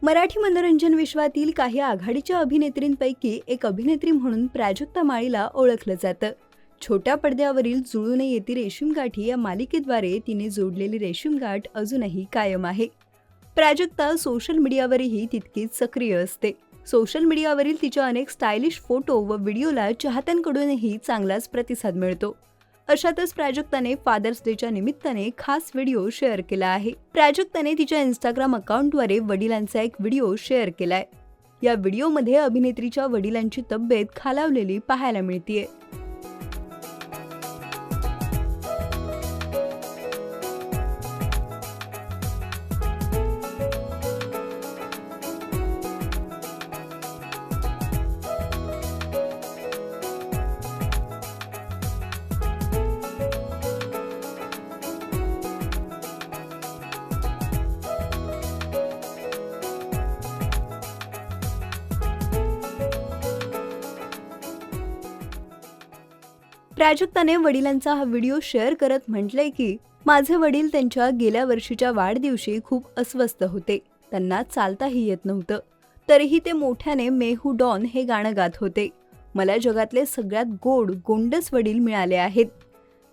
मराठी मनोरंजन विश्वातील काही आघाडीच्या अभिनेत्रींपैकी एक अभिनेत्री म्हणून प्राजक्ता माळीला ओळखलं जातं. छोट्या पडद्यावरील जुळू नये येती रेशीमगाठी या मालिकेद्वारे तिने जोडलेली रेशीमगाठ अजूनही कायम आहे. प्राजक्ता सोशल मीडियावरही तितकीच सक्रिय असते. सोशल मीडियावरील तिच्या अनेक स्टायलिश फोटो व व्हिडिओला चाहत्यांकडूनही चांगलाच प्रतिसाद मिळतो. अशातच प्राजक्ताने फादर्स डेच्या निमित्ताने खास व्हिडिओ शेअर केला आहे. प्राजक्ताने तिच्या इंस्टाग्राम अकाउंटद्वारे वडिलांचा एक व्हिडिओ शेअर केलाय. या व्हिडिओमध्ये अभिनेत्रीच्या वडिलांची तब्येत खालावलेली पाहायला मिळतीये. प्राजक्ताने वडिलांचा हा व्हिडिओ शेअर करत म्हटलंय की, माझे वडील त्यांच्या गेल्या वर्षीच्या वाढदिवशी खूप अस्वस्थ होते. त्यांना चालताही येत नव्हतं. तरीही ते मोठ्याने मे हू डॉन हे गाणं गात होते. मला जगातले सगळ्यात गोंडस वडील मिळाले आहेत.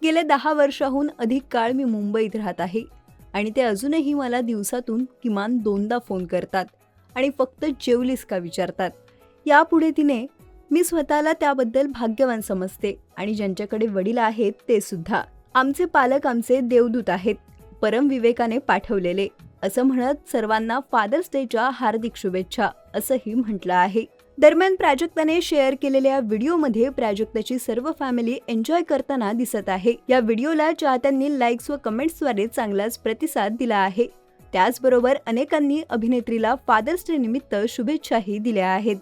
गेल्या 10 वर्षाहून अधिक काळ मी मुंबईत राहत आहे आणि ते अजूनही मला दिवसातून किमान 2दा फोन करतात आणि फक्त जेवलीस का विचारतात. यापुढे तिने, मी स्वतःला त्याबद्दल भाग्यवान समजते आणि ज्यांच्याकडे वडील आहेत ते सुद्धा. आमचे पालक आमचे देवदूत आहेत, परमविवेकाने पाठवलेले, असं म्हणत सर्वांना फादर्स डेच्या हार्दिक शुभेच्छा असंही म्हटलं आहे. दरम्यान प्राजक्ताने शेअर केलेल्या व्हिडिओमध्ये प्राजक्ताची सर्व फॅमिली एन्जॉय करताना दिसत आहे. या व्हिडिओला चाहत्यांनी लाईक्स व कमेंट्सद्वारे चांगलाच प्रतिसाद दिला आहे. त्याचबरोबर अनेकांनी अभिनेत्रीला फादर्स डे निमित्त शुभेच्छाही दिल्या आहेत.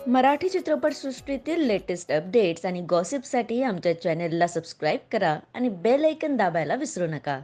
मराठी चित्रपटसृष्टीतील लेटेस्ट अपडेट्स आणि गॉसिपसाठी आमच्या चॅनेलला सबस्क्राईब करा आणि बेल ऐकन दाबायला विसरू नका.